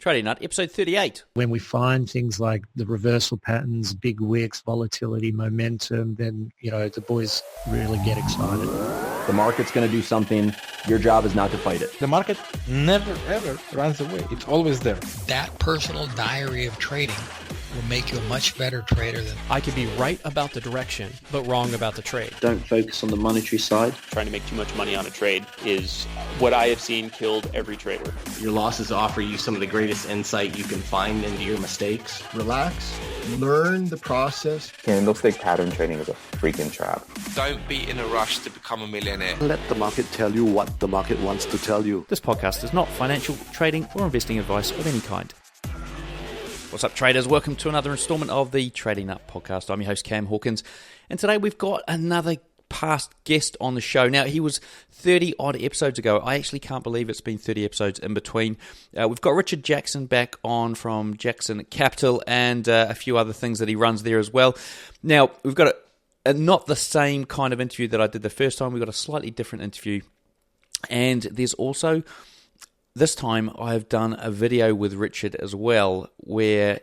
TradingNut, episode 38. When we find things like the reversal patterns, big wicks, volatility, momentum, then, the boys really get excited. The market's going to do something. Your job is not to fight it. The market never, ever runs away. It's always there. That personal diary of trading will make you a much better trader than... I could be right about the direction, but wrong about the trade. Don't focus on the monetary side. Trying to make too much money on a trade is what I have seen killed every trader. Your losses offer you some of the greatest insight you can find into your mistakes. Relax, learn the process. Candlestick pattern trading is a freaking trap. Don't be in a rush to become a millionaire. Let the market tell you what the market wants to tell you. This podcast is not financial, trading, or investing advice of any kind. What's up, traders? Welcome to another installment of the TradingNut podcast. I'm your host, Cam Hawkins, and today we've got another past guest on the show. Now, he was 30-odd episodes ago. I actually can't believe it's been 30 episodes in between. We've got Richard Jackson back on from Jackson Capital and a few other things that he runs there as well. Now, we've got not the same kind of interview that I did the first time. We've got a slightly different interview, and there's also... This time, I've done a video with Richard as well, where,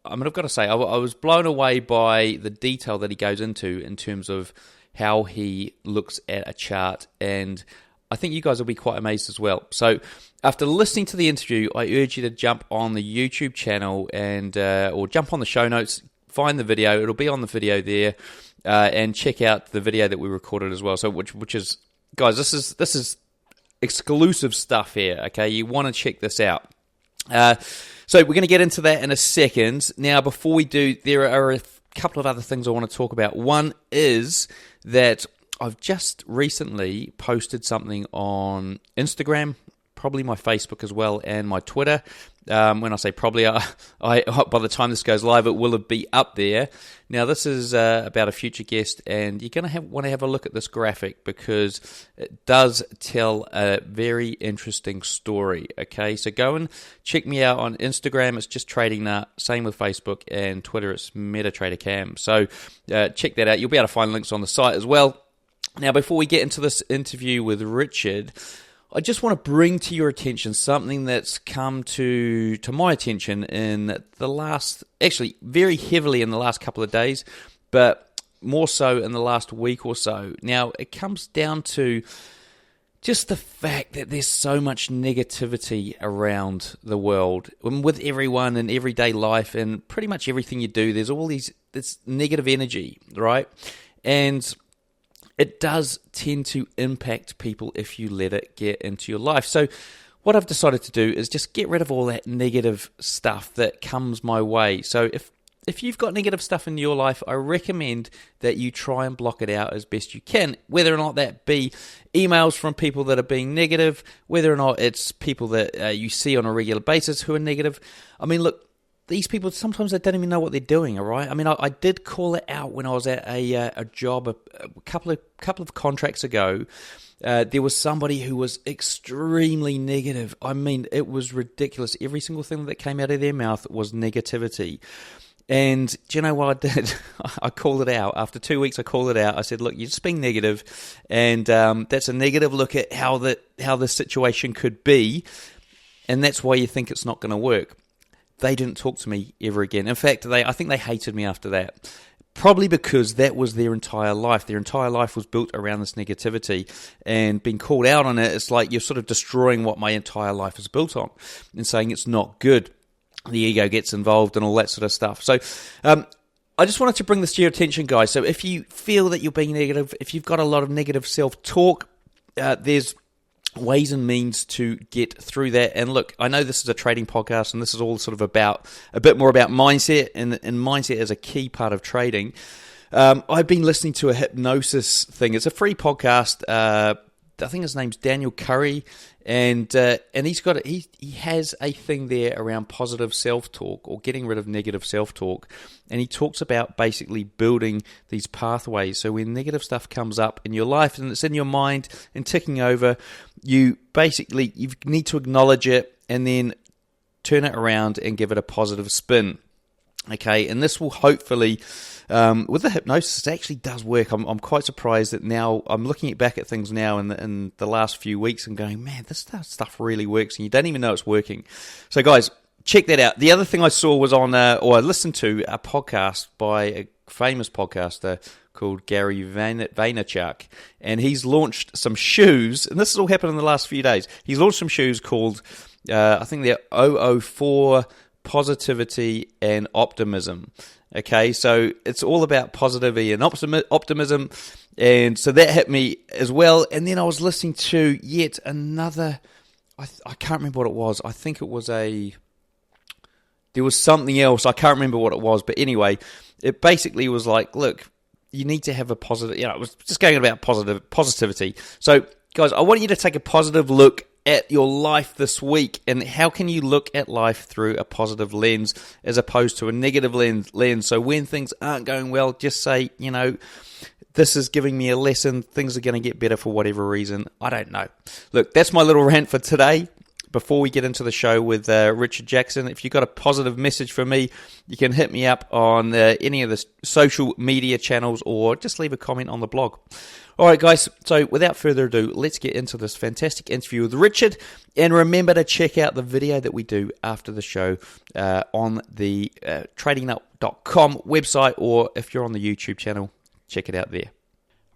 I've got to say, I was blown away by the detail that he goes into in terms of how he looks at a chart, and I think you guys will be quite amazed as well. So, after listening to the interview, I urge you to jump on the YouTube channel and or jump on the show notes, find the video. It'll be on the video there, and check out the video that we recorded as well. So, which is, guys, this is exclusive stuff here, okay? You want to check this out. So we're going to get into that in a second. Now, before we do, there are a couple of other things I want to talk about. One is that I've just recently posted something on Instagram, probably my Facebook as well, and my Twitter. When I say probably, I by the time this goes live, it will be up there. Now, this is about a future guest, and you're going to want to have a look at this graphic because it does tell a very interesting story, okay? So go and check me out on Instagram. It's just TradingNut. Same with Facebook, and Twitter, it's MetaTraderCam. So check that out. You'll be able to find links on the site as well. Now, before we get into this interview with Richard, I just want to bring to your attention something that's come to my attention in the last, actually very heavily in the last couple of days, but more so in the last week or so. Now, it comes down to just the fact that there's so much negativity around the world, and with everyone in everyday life and pretty much everything you do, there's all this negative energy, right? And it does tend to impact people if you let it get into your life. So what I've decided to do is just get rid of all that negative stuff that comes my way. So if you've got negative stuff in your life, I recommend that you try and block it out as best you can, whether or not that be emails from people that are being negative, whether or not it's people that you see on a regular basis who are negative. I mean, look, these people, sometimes they don't even know what they're doing, all right? I mean, I did call it out when I was at a job a couple of contracts ago. There was somebody who was extremely negative. I mean, it was ridiculous. Every single thing that came out of their mouth was negativity. And do you know what I did? I called it out. After 2 weeks, I called it out. I said, look, you're just being negative, and that's a negative look at how the situation could be, and that's why you think it's not going to work. They didn't talk to me ever again. In fact, I think they hated me after that. Probably because that was their entire life. Their entire life was built around this negativity, and being called out on it, it's like you're sort of destroying what my entire life is built on and saying it's not good. The ego gets involved and all that sort of stuff. So I just wanted to bring this to your attention, guys. So if you feel that you're being negative, if you've got a lot of negative self-talk, there's ways and means to get through that. And look, I know this is a trading podcast, and this is all sort of about a bit more about mindset, and mindset is a key part of trading. I've been listening to a hypnosis thing. It's a free podcast. I think his name's Daniel Curry, and he has a thing there around positive self-talk or getting rid of negative self-talk, and he talks about basically building these pathways. So when negative stuff comes up in your life and it's in your mind and ticking over, you need to acknowledge it and then turn it around and give it a positive spin. Okay, and this will hopefully, with the hypnosis, it actually does work. I'm quite surprised that now I'm looking back at things now in the last few weeks and going, man, this stuff really works, and you don't even know it's working. So, guys, check that out. The other thing I saw was on, or I listened to a podcast by a famous podcaster called Gary Vaynerchuk, and he's launched some shoes, and this has all happened in the last few days. He's launched some shoes called, I think they're 004 Positivity and Optimism. Okay, so it's all about positivity and optimism, and so that hit me as well. And then I was listening to yet another, I can't remember what it was. I think it was there was something else. I can't remember what it was, but anyway, it basically was like, look, you need to have a positive, it was just going about positivity. So, guys, I want you to take a positive look at your life this week, and how can you look at life through a positive lens as opposed to a negative lens. So when things aren't going well, just say, this is giving me a lesson, things are going to get better for whatever reason, I don't know. Look, that's my little rant for today. Before we get into the show with Richard Jackson, if you've got a positive message for me, you can hit me up on any of the social media channels or just leave a comment on the blog. All right, guys, so without further ado, let's get into this fantastic interview with Richard. And remember to check out the video that we do after the show on the TradingNut.com website, or if you're on the YouTube channel, check it out there.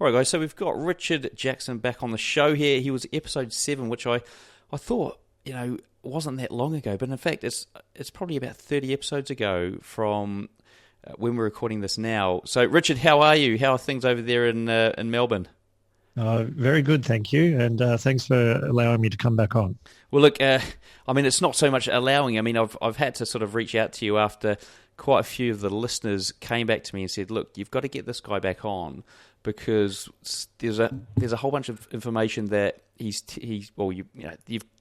All right, guys, so we've got Richard Jackson back on the show here. He was episode 7, which I thought, wasn't that long ago, but in fact, it's probably about 30 episodes ago from when we're recording this now. So, Richard, how are you? How are things over there in Melbourne? Very good, thank you, and thanks for allowing me to come back on. Well, look, it's not so much allowing. I've had to sort of reach out to you after quite a few of the listeners came back to me and said, look, you've got to get this guy back on because there's a whole bunch of information that you've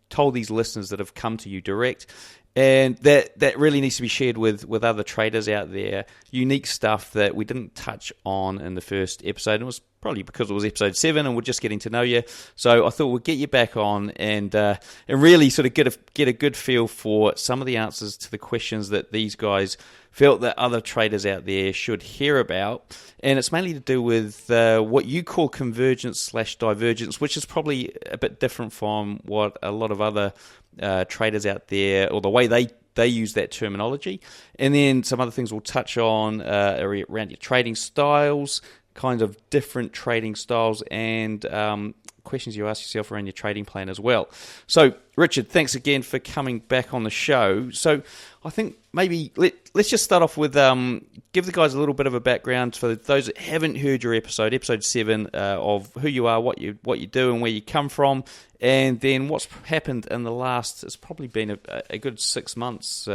told these listeners that have come to you direct, and that really needs to be shared with other traders out there. Unique stuff that we didn't touch on in the first episode, and it was probably because it was episode 7 and we're just getting to know you. So I thought we'd get you back on and really sort of get a good feel for some of the answers to the questions that these guys felt that other traders out there should hear about. And it's mainly to do with what you call convergence/divergence, which is probably a bit different from what a lot of other traders out there, or the way they use that terminology. And then some other things we'll touch on around your trading styles, kind of different trading styles, and questions you ask yourself around your trading plan as well. So, Richard, thanks again for coming back on the show. So, I think maybe let's just start off with give the guys a little bit of a background for those that haven't heard your episode 7, of who you are, what you do, and where you come from, and then what's happened in the last. It's probably been a good 6 months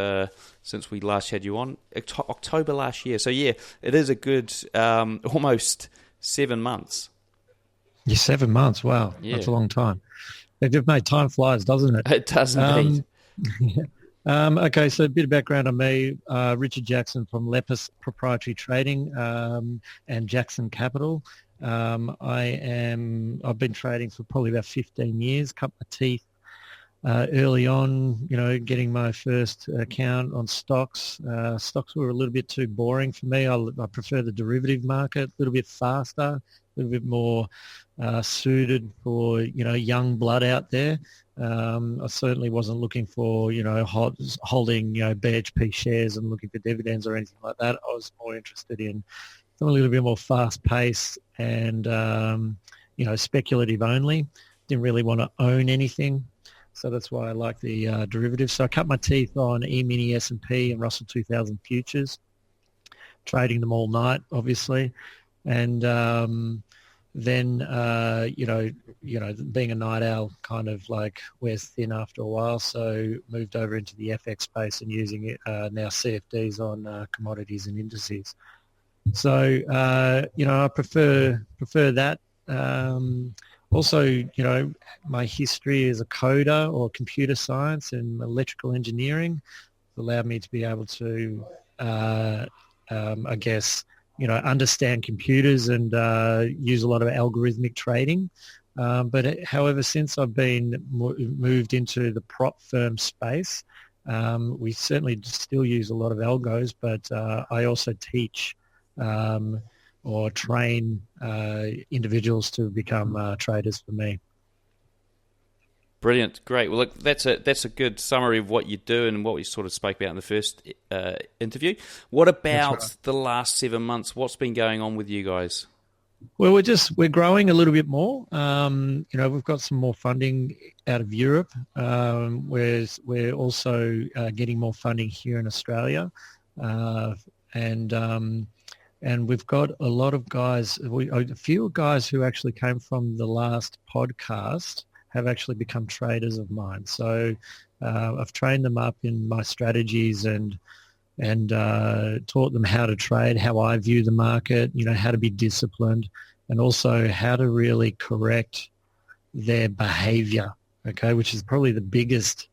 since we last had you on, October last year. So yeah, it is a good almost 7 months. Yeah, 7 months. Wow, yeah. That's a long time. They've made time flies, doesn't it? It does indeed. Okay, so a bit of background on me. Richard Jackson from Lepus Proprietary Trading and Jackson Capital. I've been trading for probably about 15 years. Cut my teeth early on, getting my first account on stocks. Stocks were a little bit too boring for me. I prefer the derivative market, a little bit faster, a little bit more suited for young blood out there. I certainly wasn't looking for holding BHP shares and looking for dividends or anything like that. I was more interested in something a little bit more fast paced and speculative only. Didn't really want to own anything, so that's why I like the derivatives. So I cut my teeth on E-mini, S&P, and Russell 2000 futures, trading them all night, obviously, and then being a night owl kind of like wears thin after a while, so moved over into the FX space and using it now CFDs on commodities and indices. So I prefer that. Also, my history as a coder or computer science and electrical engineering allowed me to be able to understand computers and use a lot of algorithmic trading. However, since I've been moved into the prop firm space, We certainly still use a lot of algos, but I also teach or train individuals to become traders for me. Brilliant, great. Well, look, that's a good summary of what you do and what we sort of spoke about in the first interview. What about the last 7 months? What's been going on with you guys? Well, we're growing a little bit more. We've got some more funding out of Europe. Whereas we're also getting more funding here in Australia, and we've got a lot of guys. A few guys who actually came from the last podcast have actually become traders of mine. So I've trained them up in my strategies and taught them how to trade, how I view the market, how to be disciplined, and also how to really correct their behavior, okay, which is probably the biggest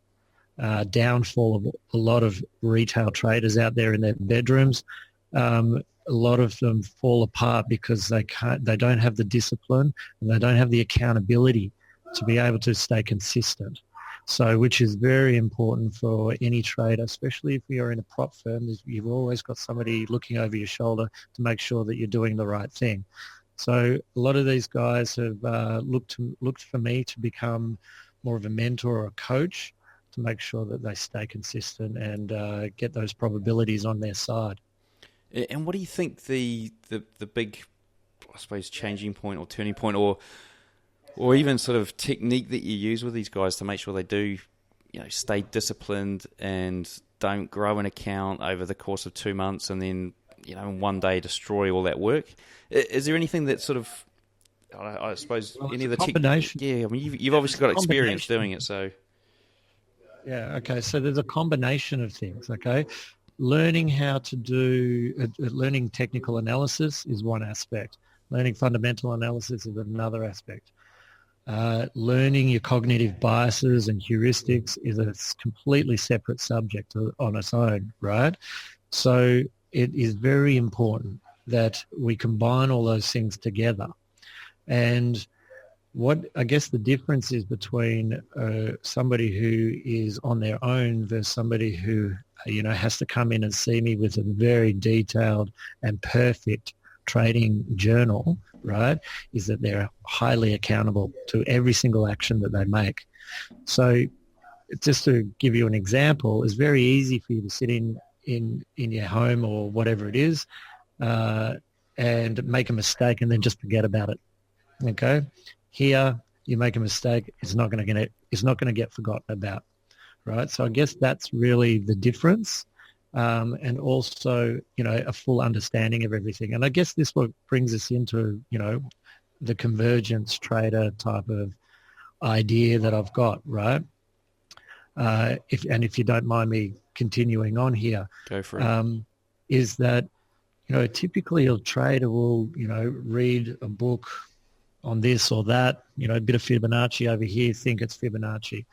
downfall of a lot of retail traders out there in their bedrooms. A lot of them fall apart because they don't have the discipline and they don't have the accountability to be able to stay consistent. So, which is very important for any trader, especially if you're in a prop firm. You've always got somebody looking over your shoulder to make sure that you're doing the right thing. So a lot of these guys have looked for me to become more of a mentor or a coach to make sure that they stay consistent and get those probabilities on their side. And what do you think the big, I suppose, changing point or turning point or even sort of technique that you use with these guys to make sure they do, stay disciplined and don't grow an account over the course of 2 months and then, in one day destroy all that work? Is there anything that sort of, I suppose, any of the combination? Yeah, I mean, you've obviously got experience doing it, so. Yeah, okay, so there's a combination of things, okay? Learning how to do, learning technical analysis is one aspect. Learning fundamental analysis is another aspect. Learning your cognitive biases and heuristics is a completely separate subject on its own, right? So it is very important that we combine all those things together. And what I guess the difference is between somebody who is on their own versus somebody who, has to come in and see me with a very detailed and perfect trading journal, right, is that they're highly accountable to every single action that they make. So just to give you an example, it's very easy for you to sit in your home or whatever it is and make a mistake and then just forget about it. Okay? Here, you make a mistake, it's not going to get forgotten about, right? So I guess that's really the difference. And also, a full understanding of everything. And I guess this what brings us into, the convergence trader type of idea that I've got, right? If you don't mind me continuing on here, go for it. Is that, typically a trader will, read a book on this or that, a bit of Fibonacci over here, think it's Fibonacci.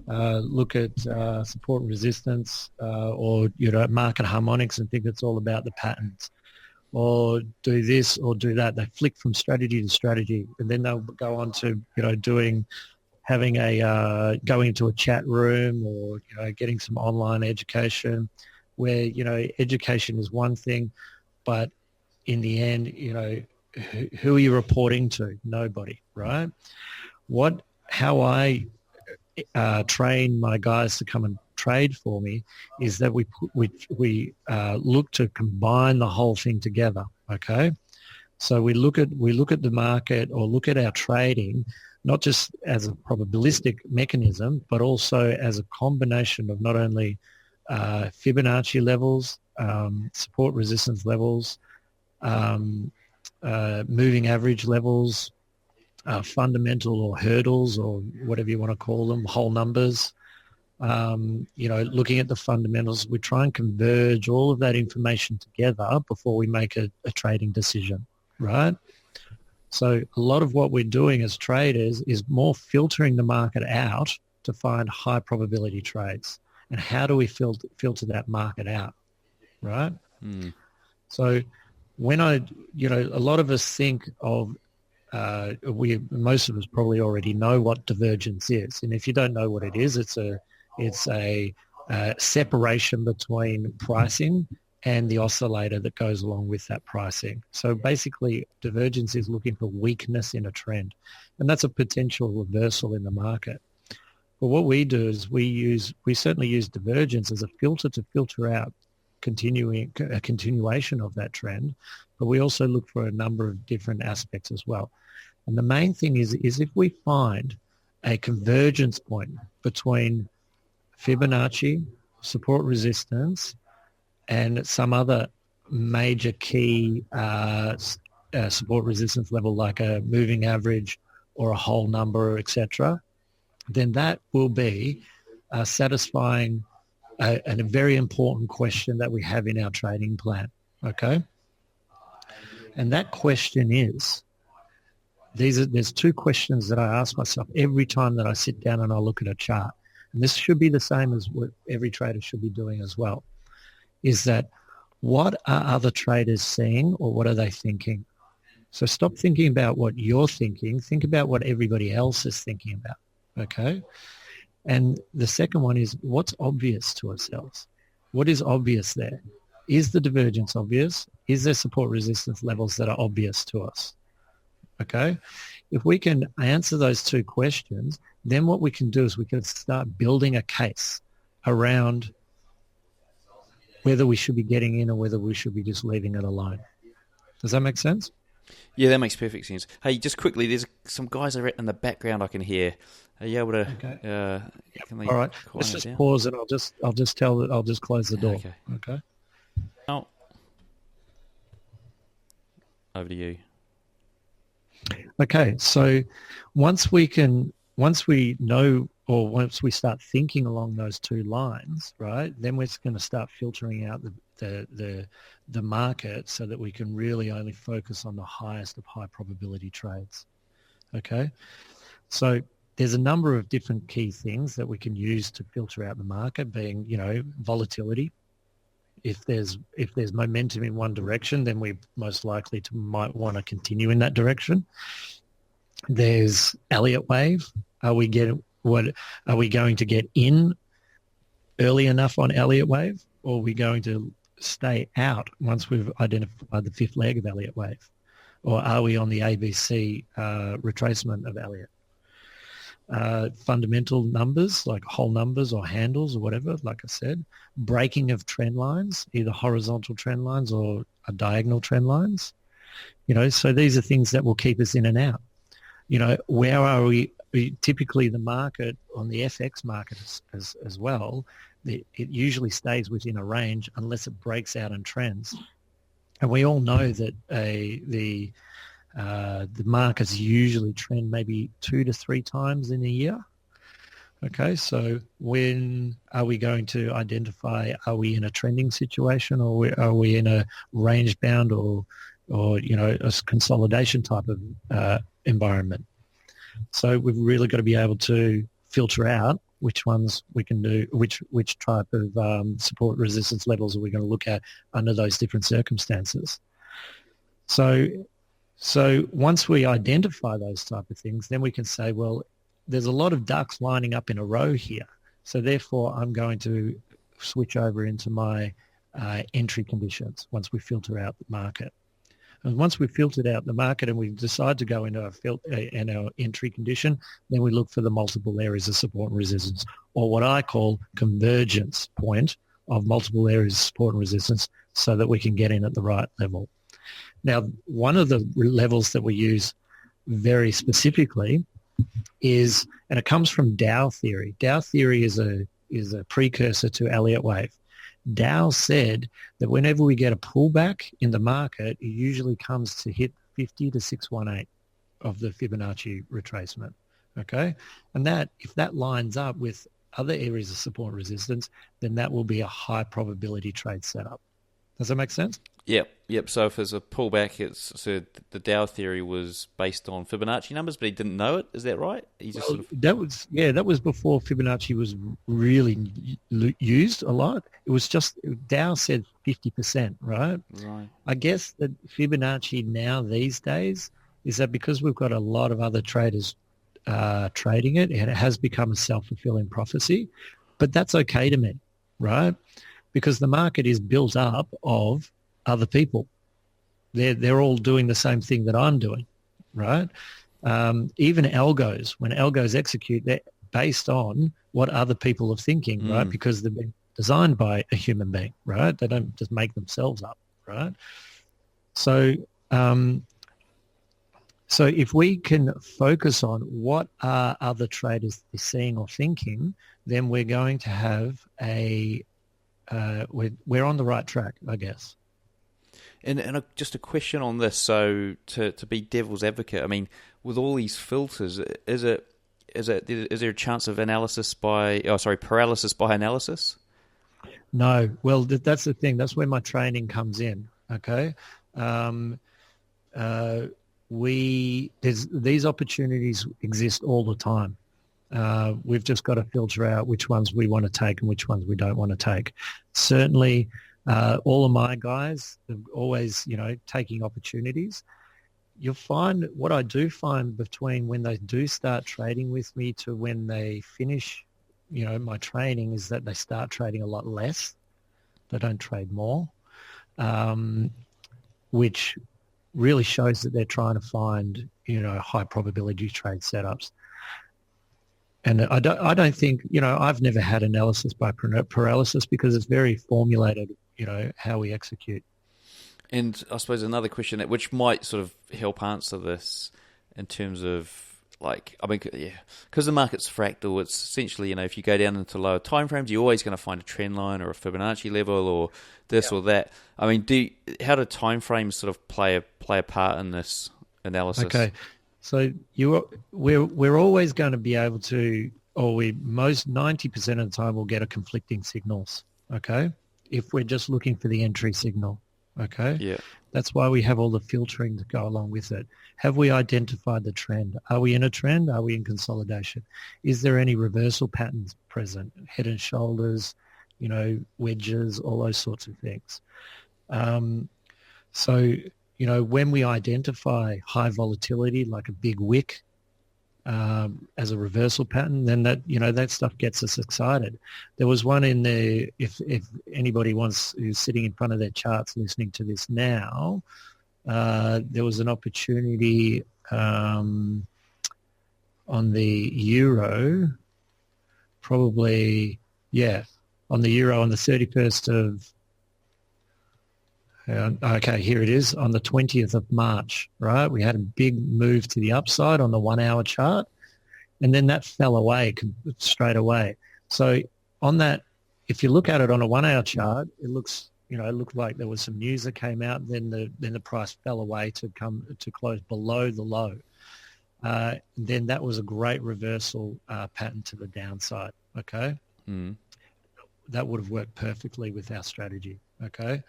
Look at support and resistance or market harmonics and think it's all about the patterns, or do this or do that. They flick from strategy to strategy, and then they'll go on to going into a chat room or getting some online education where education is one thing, but in the end who are you reporting to? Nobody, right? How I train my guys to come and trade for me is that we look to combine the whole thing together. Okay, so we look at the market or look at our trading not just as a probabilistic mechanism, but also as a combination of not only Fibonacci levels, support resistance levels, moving average levels, fundamental or hurdles or whatever you want to call them, whole numbers, looking at the fundamentals. We try and converge all of that information together before we make a trading decision, right? So a lot of what we're doing as traders is more filtering the market out to find high probability trades. And how do we filter that market out, right? So when a lot of us think of, most of us probably already know what divergence is. And if you don't know what it is, it's a separation between pricing and the oscillator that goes along with that pricing. So basically, divergence is looking for weakness in a trend, and that's a potential reversal in the market. But what we do is we certainly use divergence as a filter to filter out a continuation of that trend, but we also look for a number of different aspects as well. And the main thing is if we find a convergence point between Fibonacci, support resistance, and some other major key support resistance level like a moving average or a whole number, etc., then that will be satisfying a very important question that we have in our trading plan, okay? And that question is, there's two questions that I ask myself every time that I sit down and I look at a chart. And this should be the same as what every trader should be doing as well, is that what are other traders seeing or what are they thinking? So stop thinking about what you're thinking. Think about what everybody else is thinking about, okay? And the second one is what's obvious to ourselves? What is obvious there? Is the divergence obvious? Is there support resistance levels that are obvious to us? Okay? If we can answer those two questions, then what we can do is we can start building a case around whether we should be getting in or whether we should be just leaving it alone. Does that make sense? Yeah, that makes perfect sense. Hey, just quickly, there's some guys in the background I can hear. Are you able to? Okay. All right. Let's just pause and I'll just close the door. Okay. Oh. Over to you. Okay. So once we know, or once we start thinking along those two lines, right, then we're going to start filtering out the market so that we can really only focus on the highest of high probability trades. Okay. So there's a number of different key things that we can use to filter out the market, being, volatility. If there's momentum in one direction, then we most likely might want to continue in that direction. There's Elliott wave. Are we going to get in early enough on Elliott wave, or are we going to stay out once we've identified the fifth leg of Elliott wave? Or are we on the ABC retracement of Elliott? Fundamental numbers like whole numbers or handles or whatever, like I said, breaking of trend lines, either horizontal trend lines or diagonal trend lines. So these are things that will keep us in and out. Where are we? Typically the market on the FX market as well, it usually stays within a range unless it breaks out and trends. And we all know that the markets usually trend maybe 2 to 3 times in a year. Okay, so when are we going to identify, are we in a trending situation, or are we in a range bound or a consolidation type of environment? So we've really got to be able to filter out which ones we can do, which type of support resistance levels are we going to look at under those different circumstances. So once we identify those type of things, then we can say, well, there's a lot of ducks lining up in a row here. So therefore, I'm going to switch over into my entry conditions once we filter out the market. And once we've filtered out the market and we decide to go into our entry condition, then we look for the multiple areas of support and resistance, or what I call convergence point of multiple areas of support and resistance, so that we can get in at the right level. Now, one of the levels that we use very specifically is, and it comes from Dow theory. Dow theory is a precursor to Elliott wave. Dow said that whenever we get a pullback in the market, it usually comes to hit 50 to 618 of the Fibonacci retracement. Okay, and that, if that lines up with other areas of support and resistance, then that will be a high probability trade setup. Does that make sense? Yep. So if there's a pullback, so the Dow theory was based on Fibonacci numbers, but he didn't know it. Is that right? That was before Fibonacci was really used a lot. It was just Dow said 50%, right? Right. I guess that Fibonacci now these days is that because we've got a lot of other traders trading it, and it has become a self-fulfilling prophecy. But that's okay to me. right? Because the market is built up of other people. They're all doing the same thing that I'm doing, right? Even algos, when algos execute, they're based on what other people are thinking, right? Because they've been designed by a human being, right? They don't just make themselves up, right? So, so if we can focus on what are other traders seeing or thinking, then we're going to have we're on the right track, I guess. And just a question on this. So to be devil's advocate, I mean, with all these filters, is there a chance of paralysis by analysis? No. Well, that's the thing. That's where my training comes in. Okay. These opportunities exist all the time. We've just got to filter out which ones we want to take and which ones we don't want to take. Certainly, all of my guys are always, taking opportunities. You'll find what I do find between when they do start trading with me to when they finish, my training is that they start trading a lot less. They don't trade more, which really shows that they're trying to find, high probability trade setups. And I don't think, I've never had analysis by paralysis because it's very formulated, how we execute. And I suppose another question which might sort of help answer this in terms of because the market's fractal, it's essentially, if you go down into lower time frames, you're always going to find a trend line or a Fibonacci level or this or that. I mean, how do time frames sort of play a part in this analysis? Okay. So we're always going to be able to, most 90% of the time we'll get a conflicting signals, okay? If we're just looking for the entry signal, okay? Yeah. That's why we have all the filtering to go along with it. Have we identified the trend? Are we in a trend? Are we in consolidation? Is there any reversal patterns present? Head and shoulders, wedges, all those sorts of things. So, when we identify high volatility, like a big wick as a reversal pattern, then that stuff gets us excited. There was one in there, if anybody who's sitting in front of their charts listening to this now, there was an opportunity on the euro, on the euro on the 31st of okay, here it is, on the 20th of March, right? We had a big move to the upside on the 1 hour chart, and then that fell away straight away. So on that, if you look at it on a 1 hour chart, it looks, it looked like there was some news that came out, then the price fell away to close below the low. Then that was a great reversal pattern to the downside, okay? That would have worked perfectly with our strategy, okay?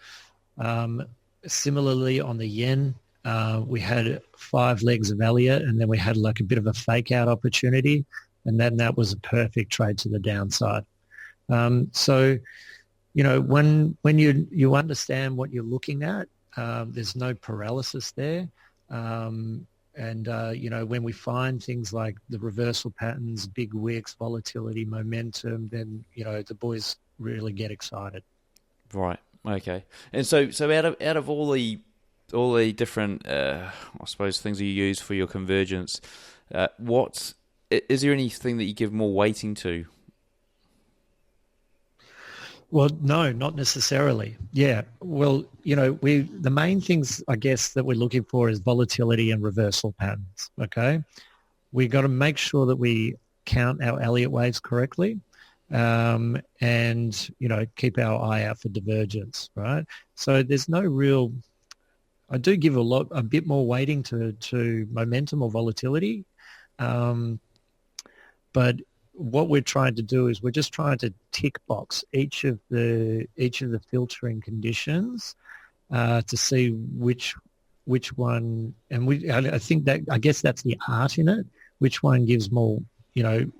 Similarly, on the yen, we had 5 legs of Elliott, and then we had like a bit of a fake out opportunity, and then that was a perfect trade to the downside. So, when you understand what you're looking at, there's no paralysis there. And, when we find things like the reversal patterns, big wicks, volatility, momentum, then, the boys really get excited. Right. Okay. And so out of all the different, I suppose, things you use for your convergence, is there anything that you give more weighting to? Well, no, not necessarily. Yeah. Well, the main things, I guess, that we're looking for is volatility and reversal patterns. Okay. We got to make sure that we count our Elliott waves correctly. And, keep our eye out for divergence, right? So there's no real, I do give a bit more weighting to momentum or volatility. But what we're trying to do is we're just trying to tick box each of the filtering conditions to see which one, and I guess that's the art in it, which one gives more,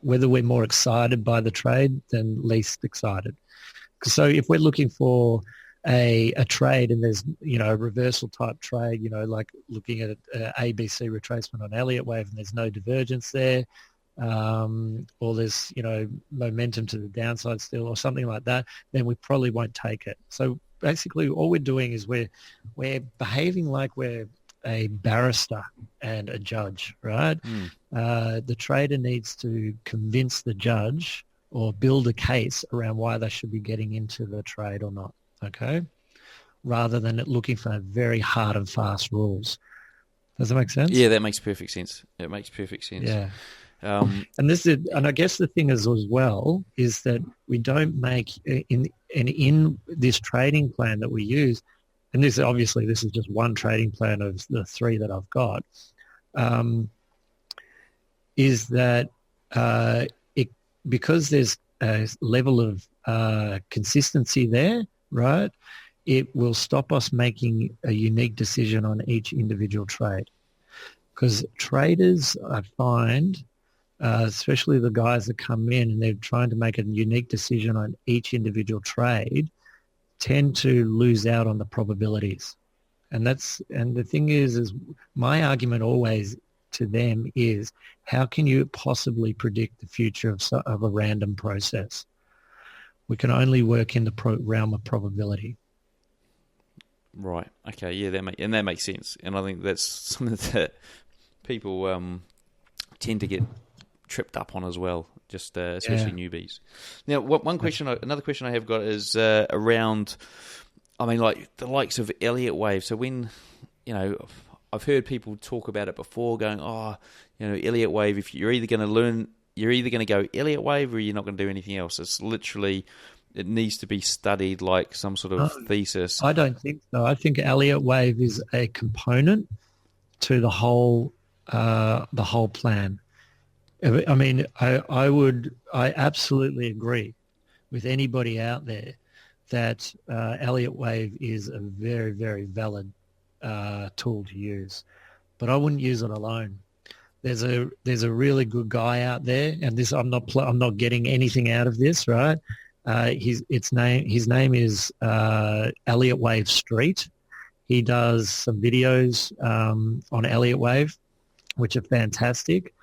whether we're more excited by the trade than least excited. So if we're looking for a trade and there's, a reversal type trade, like looking at ABC retracement on Elliott wave and there's no divergence there, or there's, momentum to the downside still or something like that, then we probably won't take it. So basically all we're doing is we're behaving like we're a barrister and a judge, right? The trader needs to convince the judge or build a case around why they should be getting into the trade or not, okay? Rather than looking for very hard and fast rules. Does that make sense? Yeah, that makes perfect sense. It makes perfect sense. Yeah. And I guess the thing is as well is that we don't make in this trading plan that we use, and this is just one trading plan of the three that I've got, is that because there's a level of consistency there, right? It will stop us making a unique decision on each individual trade. Because traders, I find, especially the guys that come in and they're trying to make a unique decision on each individual trade, tend to lose out on the probabilities. And the thing is my argument always to them is, how can you possibly predict the future of a random process? We can only work in the realm of probability. Right. Okay. Yeah, that makes sense. And I think that's something that people tend to get tripped up on as well, just especially newbies. Now, another question I have got is around, like the likes of Elliott wave. So when, I've heard people talk about it before, going, Elliott wave. If you're either going to go Elliott wave or you're not going to do anything else. It's literally, it needs to be studied like some sort of thesis. I don't think so. I think Elliott wave is a component to the whole plan. I absolutely agree with anybody out there that Elliott wave is a very, very valid tool to use, but I wouldn't use it alone. There's a really good guy out there, and this I'm not getting anything out of this, right? His name is Elliott Wave Street. He does some videos on Elliott Wave, which are fantastic.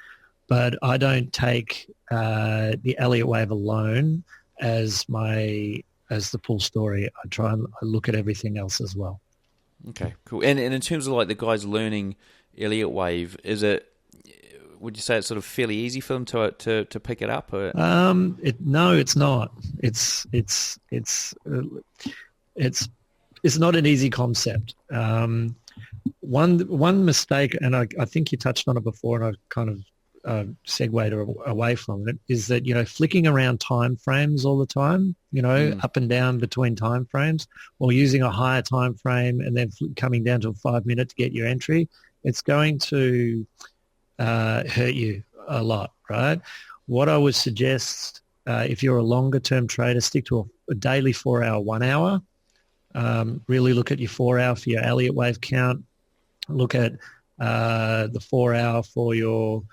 But I don't take the Elliott Wave alone as the full story. I look at everything else as well. Okay, cool. And in terms of like the guys learning Elliott Wave, would you say it's sort of fairly easy for them to pick it up? Or? No, it's not. It's not an easy concept. One mistake, and I think you touched on it before, and I kind of segued away from it, is that flicking around time frames all the time, up and down between time frames, or using a higher time frame and then coming down to a 5 minute to get your entry, it's going to hurt you a lot, right? What I would suggest, if you're a longer term trader, stick to a daily 4 hour, 1 hour. Really look at your 4 hour for your Elliott wave count. Look at the 4 hour for your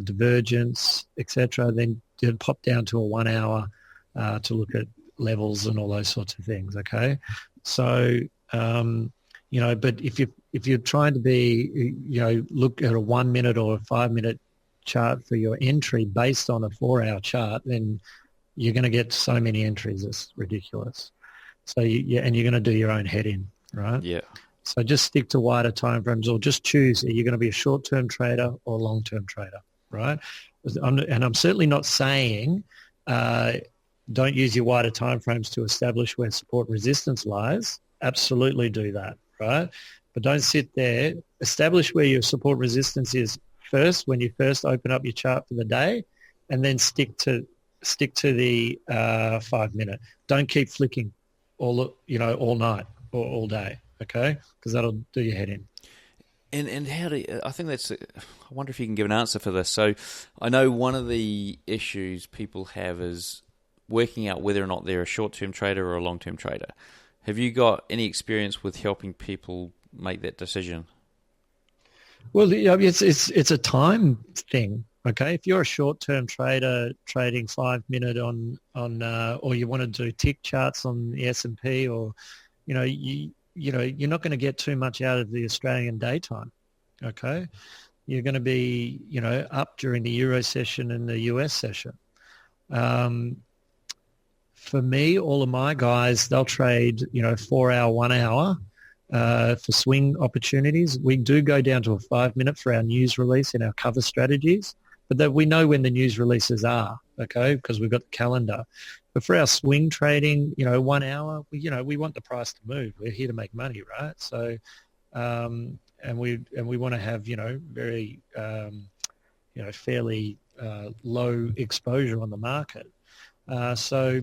divergence, etc. Then pop down to a 1 hour to look at levels and all those sorts of things. Okay, so but if you're trying to be, look at a 1 minute or a 5 minute chart for your entry based on a 4 hour chart, then you're going to get so many entries. It's ridiculous. So and you're going to do your own head in, right? Yeah. So just stick to wider timeframes, or just choose, are you going to be a short-term trader or a long-term trader, right? And I'm certainly not saying don't use your wider timeframes to establish where support resistance lies. Absolutely do that, right? But don't sit there. Establish where your support resistance is first when you first open up your chart for the day, and then stick to the 5 minute. Don't keep flicking all night or all day. Okay, because that'll do your head in. And how do I think that's? I wonder if you can give an answer for this. So, I know one of the issues people have is working out whether or not they're a short-term trader or a long-term trader. Have you got any experience with helping people make that decision? Well, it's a time thing. Okay, if you're a short-term trader trading 5 minute on or you want to do tick charts on the S&P, or you're not going to get too much out of the Australian daytime, okay? you're going to be, up during the Euro session and the US session. For me, all of my guys, they'll trade, 4 hour, 1 hour for swing opportunities. We do go down to a 5 minute for our news release and our cover strategies, but that we know when the news releases are, okay, because we've got the calendar. But for our swing trading, 1 hour, we want the price to move. We're here to make money, right? So, and we want to have, very, fairly low exposure on the market. So,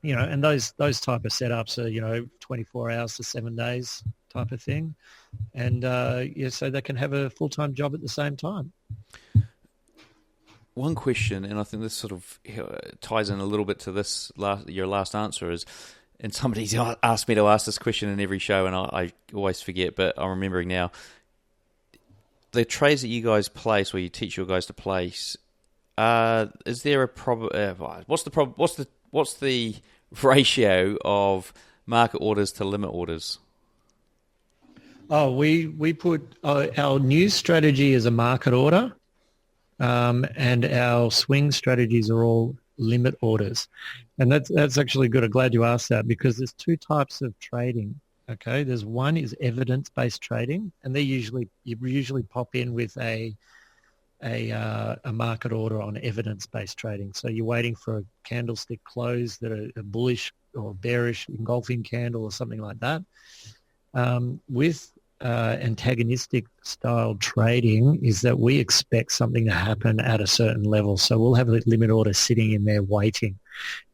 and those type of setups are, 24 hours to 7 days type of thing. And, so they can have a full-time job at the same time. One question, and I think this sort of ties in a little bit to your last answer is, and somebody's asked me to ask this question in every show, and I always forget, but I'm remembering now. The trades that you guys place, or you teach your guys to place, is there a problem? What's the ratio of market orders to limit orders? Oh, we put our news strategy as a market order, and our swing strategies are all limit orders. And that's actually good. I'm glad you asked that, because there's two types of trading. Okay, there's one is evidence-based trading, and you usually pop in with a market order on evidence-based trading. So you're waiting for a candlestick close that a bullish or bearish engulfing candle or something like that. With antagonistic style trading is that we expect something to happen at a certain level. So we'll have a limit order sitting in there waiting.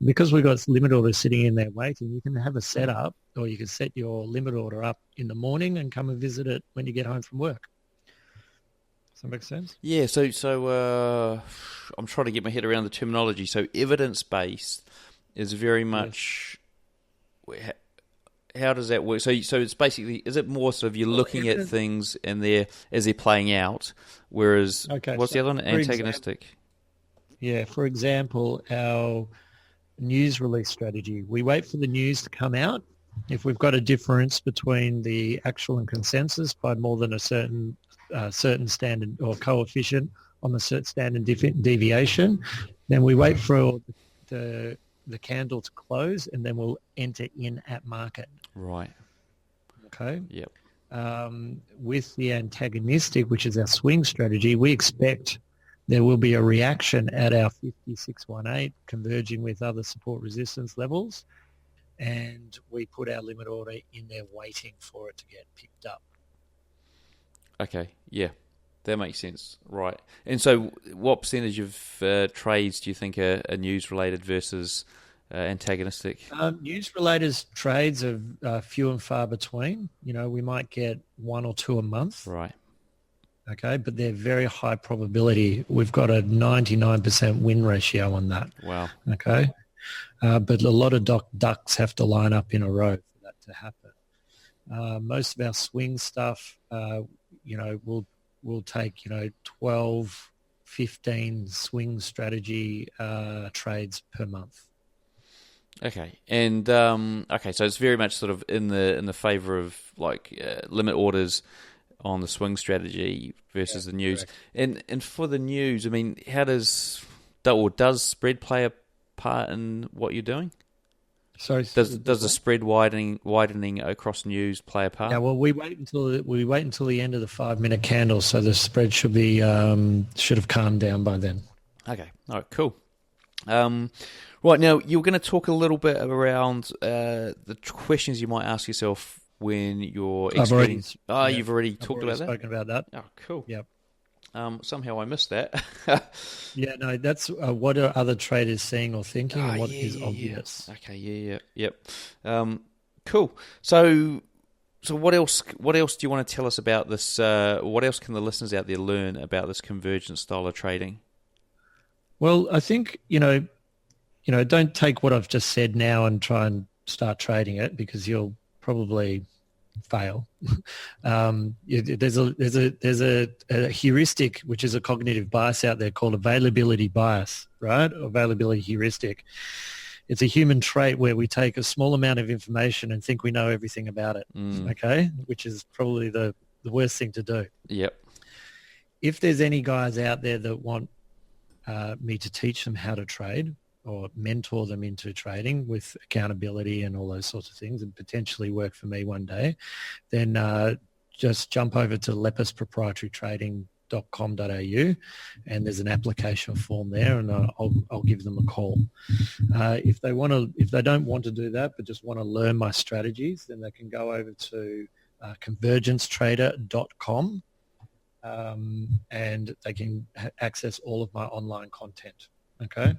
Because we've got limit orders sitting in there waiting, you can have a setup, or you can set your limit order up in the morning and come and visit it when you get home from work. Does that make sense? Yeah, so I'm trying to get my head around the terminology. So evidence-based is very much... Yes. How does that work? So it's basically, is it more sort of you're looking at things and they're playing out, whereas what's the other one? Antagonistic. For example, our news release strategy. We wait for the news to come out. If we've got a difference between the actual and consensus by more than a certain standard or coefficient on the standard deviation, then we wait for the candle to close, and then we'll enter in at market. Right. Okay. Yep. With the antagonistic, which is our swing strategy, we expect there will be a reaction at our 5618 converging with other support resistance levels, and we put our limit order in there waiting for it to get picked up. Okay. Yeah. That makes sense, right? And so, what percentage of trades do you think are news-related versus antagonistic? News-related trades are few and far between. We might get 1 or 2 a month, right? Okay, but they're very high probability. We've got a 99% win ratio on that. Wow. Okay, but a lot of ducks have to line up in a row for that to happen. Most of our swing stuff, we'll take, 12, 15 swing strategy trades per month. Okay, and so it's very much sort of in the favor of limit orders on the swing strategy versus the news. Correct. And for the news, I mean, how does spread play a part in what you're doing? Sorry, does the spread widening across news play a part? Yeah, well, we wait until the end of the 5 minute candle, so the spread should have calmed down by then. Okay, all right, cool. Right, now you're going to talk a little bit around the questions you might ask yourself when you're executing. You've already talked about that. Spoken about that. Oh, cool. Yep. Somehow I missed that. Yeah, no, that's what are other traders seeing or thinking, and what is obvious. Okay, yep. Cool. So what else do you want to tell us about this? What else can the listeners out there learn about this convergence style of trading? Well, I think, don't take what I've just said now and try and start trading it, because you'll probably fail. There's a heuristic, which is a cognitive bias out there called availability bias, right? Availability heuristic. It's a human trait where we take a small amount of information and think we know everything about it, okay? Which is probably the worst thing to do. Yep. if there's any guys out there that want me to teach them how to trade or mentor them into trading with accountability and all those sorts of things and potentially work for me one day, then just jump over to lepusproprietarytrading.com.au and there's an application form there, and I'll give them a call. If they don't want to do that but just want to learn my strategies, then they can go over to convergencetrader.com and they can access all of my online content. Okay.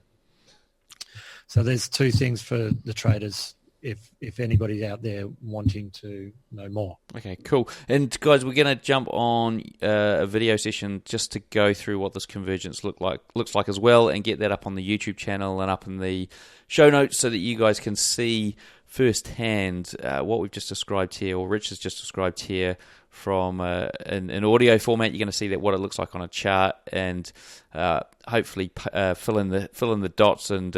So there's two things for the traders if anybody's out there wanting to know more. Okay, cool. And guys, we're going to jump on a video session just to go through what this convergence looks like as well, and get that up on the YouTube channel and up in the show notes so that you guys can see firsthand what we've just described here, or Rich has just described here, from an audio format. You're going to see that what it looks like on a chart, and hopefully fill in the dots and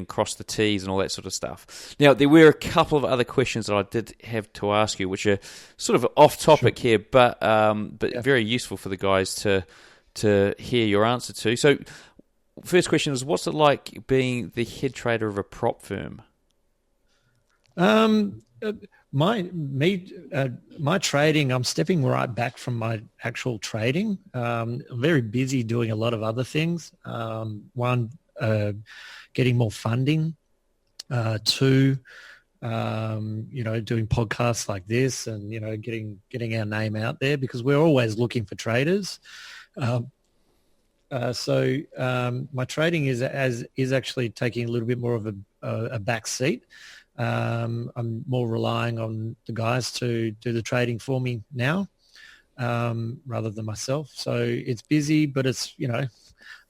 cross the T's and all that sort of stuff. Now, there were a couple of other questions that I did have to ask you, which are sort of off topic here, but very useful for the guys to hear your answer to. So, first question is, what's it like being the head trader of a prop firm? My trading, I'm stepping right back from my actual trading. I'm very busy doing a lot of other things. One, getting more funding. Two, doing podcasts like this, and getting our name out there, because we're always looking for traders. So my trading is actually taking a little bit more of a back seat. I'm more relying on the guys to do the trading for me now, rather than myself. So it's busy, but it's,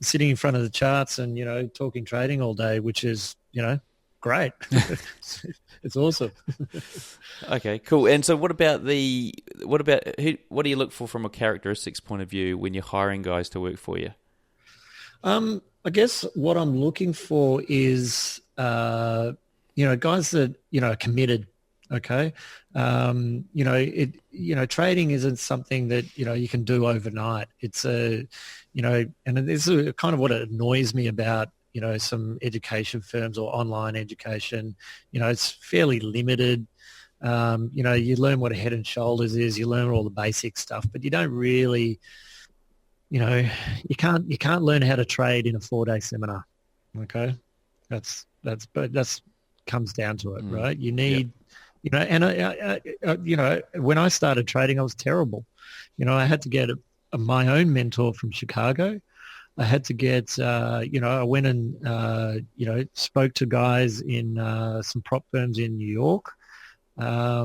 sitting in front of the charts and, talking trading all day, which is, great. It's awesome. Okay, cool. And so what do you look for from a characteristics point of view when you're hiring guys to work for you? I guess what I'm looking for is, guys that, are committed. Okay. Trading isn't something that, you can do overnight. It's and this is kind of what annoys me about, some education firms or online education. It's fairly limited. You learn what a head and shoulders is, you learn all the basic stuff, but you don't really, you can't learn how to trade in a 4-day seminar. Okay. That's comes down to it, right? You need, when I started trading, I was terrible. I had to get my own mentor from Chicago. I had to get, I went and, spoke to guys in some prop firms in New York. I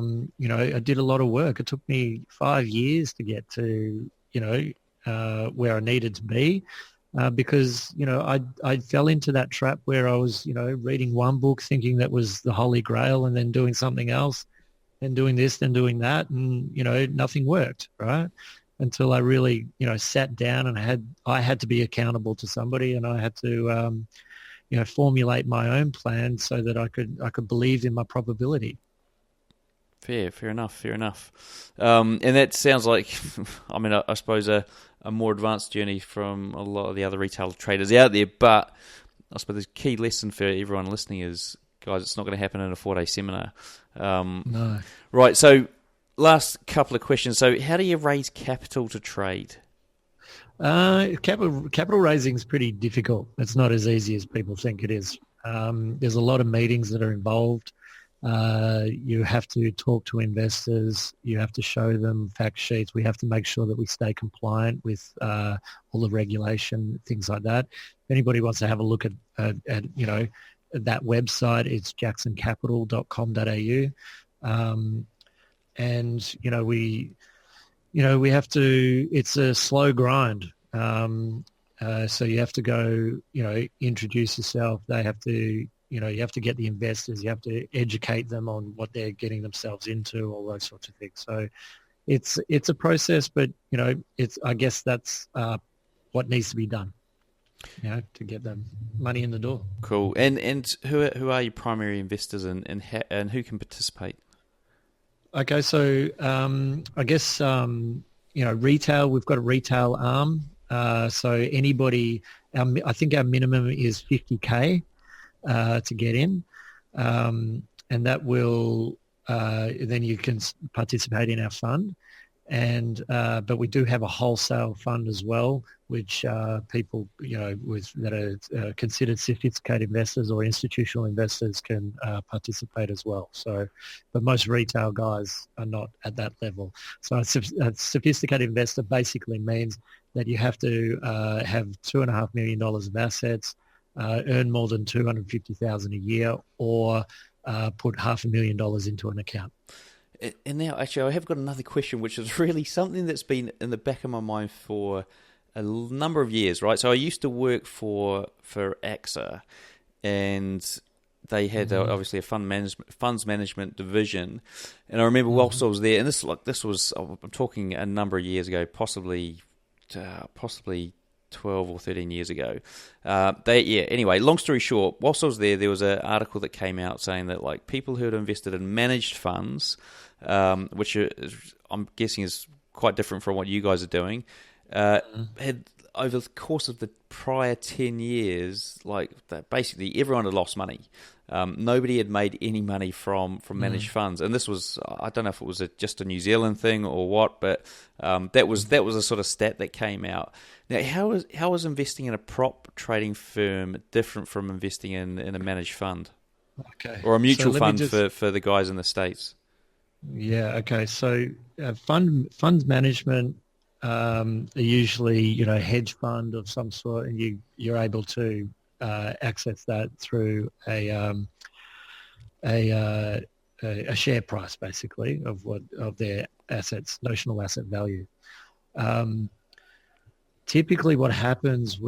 did a lot of work. It took me 5 years to get to, where I needed to be. Because, I fell into that trap where I was, reading one book thinking that was the Holy Grail, and then doing something else, and doing this, then doing that, and, nothing worked, right? Until I really, sat down and I had to be accountable to somebody, and I had to, formulate my own plan so that I could believe in my probability. Fair enough. And that sounds like, I suppose a more advanced journey from a lot of the other retail traders out there. But I suppose the key lesson for everyone listening is, guys, it's not going to happen in a 4-day seminar. No. Right. So, last couple of questions. So, how do you raise capital to trade? Capital raising is pretty difficult. It's not as easy as people think it is. There's a lot of meetings that are involved. You have to talk to investors. You have to show them fact sheets. We have to make sure that we stay compliant with all the regulation, things like that. If anybody wants to have a look at that website, it's jacksoncapital.com.au. And we have to. It's a slow grind. So you have to go. Introduce yourself. They have to. You have to get the investors, you have to educate them on what they're getting themselves into, all those sorts of things. So it's a process, but, I guess that's what needs to be done, to get them money in the door. Cool. And who are your primary investors, and who can participate? Okay, so I guess, retail, we've got a retail arm. So anybody, I think our minimum is 50K to get in. And that will, then you can participate in our fund. And but we do have a wholesale fund as well, which people that are considered sophisticated investors or institutional investors can participate as well. So, but most retail guys are not at that level. So a sophisticated investor basically means that you have to have $2.5 million of assets, earn more than $250,000 a year, or put $500,000 into an account. And now, actually, I have got another question, which is really something that's been in the back of my mind for a number of years, right? So I used to work for AXA, and they had obviously a funds management division. And I remember whilst I was there, and this was, I'm talking a number of years ago, possibly 12 or 13 years ago. Anyway, long story short, whilst I was there was an article that came out saying that like people who had invested in managed funds, which I'm guessing is quite different from what you guys are doing, had over the course of the prior 10 years, like that basically everyone had lost money. Nobody had made any money from managed funds, and this was, I don't know if it was just a New Zealand thing or what, but that was a sort of stat that came out. Now, how is investing in a prop trading firm different from investing in a managed fund, or a mutual fund for the guys in the States? Yeah. Okay. So funds management are usually hedge fund of some sort, and you're able to access that through a share price, basically, of their assets, notional asset value. Typically, what happens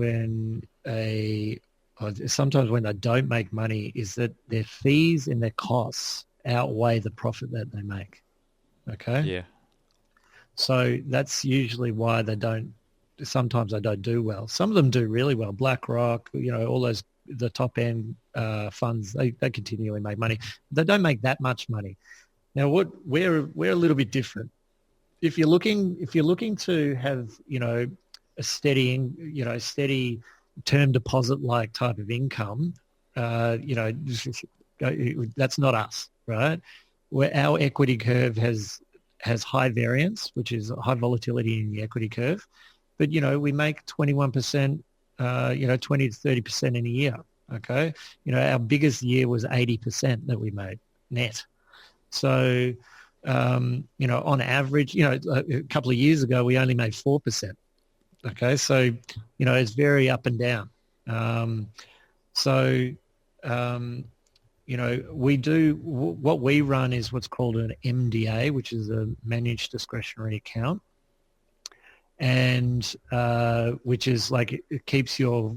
sometimes when they don't make money is that their fees and their costs outweigh the profit that they make. Okay. Yeah. So that's usually why sometimes they don't do well. Some of them do really well. BlackRock, all those, the top end funds, they continually make money. They don't make that much money. Now, we're a little bit different. If you're looking to have, a steady term deposit like type of income, that's not us, right? Where our equity curve has high variance, which is high volatility in the equity curve. But, we make 21%, 20 to 30% in a year, okay? Our biggest year was 80% that we made net. So, on average, a couple of years ago, we only made 4%, okay? So, it's very up and down. What we run is what's called an MDA, which is a managed discretionary account, and which is like it keeps your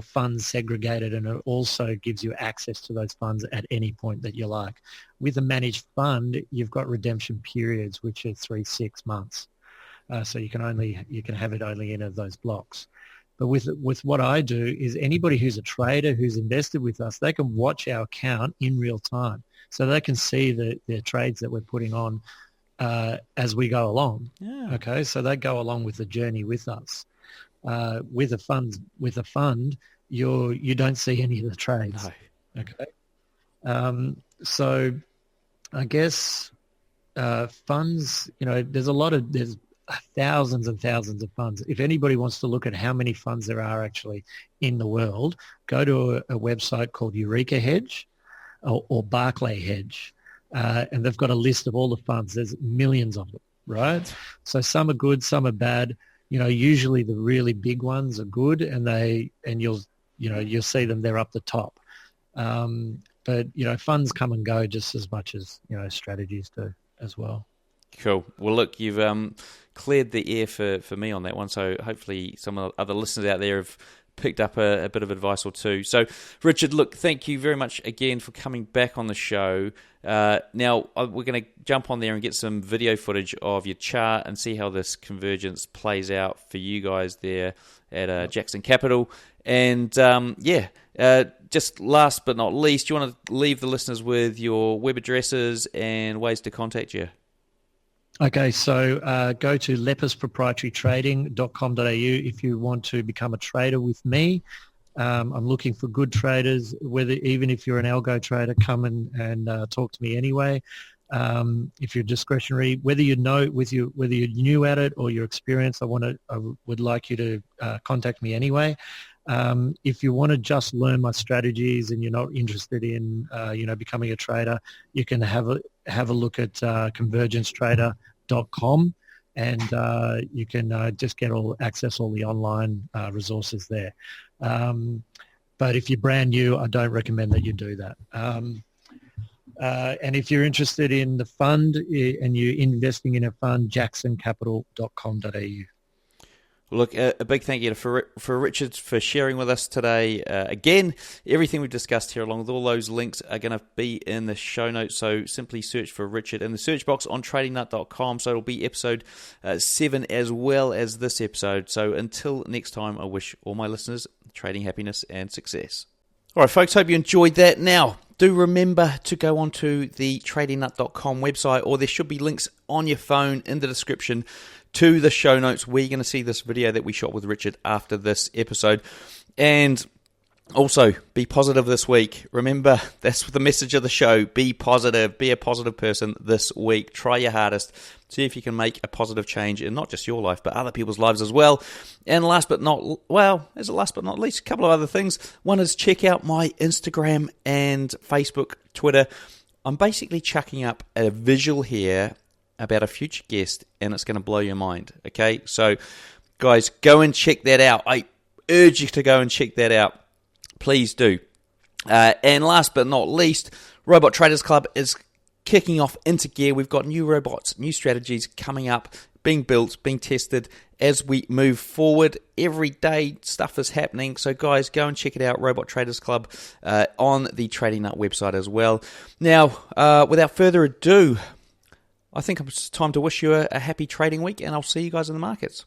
funds segregated, and it also gives you access to those funds at any point that you like. With a managed fund, you've got redemption periods, which are 3-6 months, so you can have it only in those blocks. But with what I do is anybody who's a trader who's invested with us, they can watch our account in real time, so they can see the trades that we're putting on as we go along. Yeah. Okay, so they go along with the journey with us. With a fund, you don't see any of the trades. No. Okay. So I guess funds, there's thousands and thousands of funds. If anybody wants to look at how many funds there are actually in the world, go to a website called Eureka Hedge or Barclay Hedge, and they've got a list of all the funds. There's millions of them, right? So some are good, some are bad. Usually the really big ones are good, and you'll see them. They're up the top. But funds come and go just as much as strategies do as well. Cool. Well, look, you've cleared the air for me on that one, so hopefully some other listeners out there have picked up a bit of advice or two. So, Richard, look, thank you very much again for coming back on the show. Now, we're going to jump on there and get some video footage of your chart and see how this convergence plays out for you guys there at Jackson Capital. And, just last but not least, do you want to leave the listeners with your web addresses and ways to contact you? Okay, so go to lepusproprietarytrading.com.au if you want to become a trader with me. I'm looking for good traders, even if you're an algo trader, come and talk to me anyway. If you're discretionary, whether you're new at it or you're experienced, I would like you to contact me anyway. If you want to just learn my strategies and you're not interested in becoming a trader, you can have a look at convergencetrader.com, and you can just access all the online resources there. But if you're brand new, I don't recommend that you do that. And if you're interested in the fund and you're investing in a fund, jacksoncapital.com.au. Look, a big thank you for Richard for sharing with us today. Again, everything we've discussed here along with all those links are going to be in the show notes, so simply search for Richard in the search box on tradingnut.com. So it'll be episode 7 as well as this episode. So until next time, I wish all my listeners trading happiness and success. All right, folks, hope you enjoyed that. Now, do remember to go onto the tradingnut.com website, or there should be links on your phone in the description to the show notes where you're going to see this video that we shot with Richard after this episode. And also, be positive this week. Remember, that's the message of the show. Be positive. Be a positive person this week. Try your hardest. See if you can make a positive change in not just your life, but other people's lives as well. And last but not least, a couple of other things. One is check out my Instagram and Facebook, Twitter. I'm basically chucking up a visual here about a future guest, and it's going to blow your mind. Okay, so guys, go and check that out. I urge you to go and check that out. Please do. And last but not least, Robot Traders Club is kicking off into gear. We've got new robots, new strategies coming up, being built, being tested as we move forward. Every day stuff is happening. So guys, go and check it out, Robot Traders Club, on the TradingNut website as well. Now, without further ado, I think it's time to wish you a happy trading week, and I'll see you guys in the markets.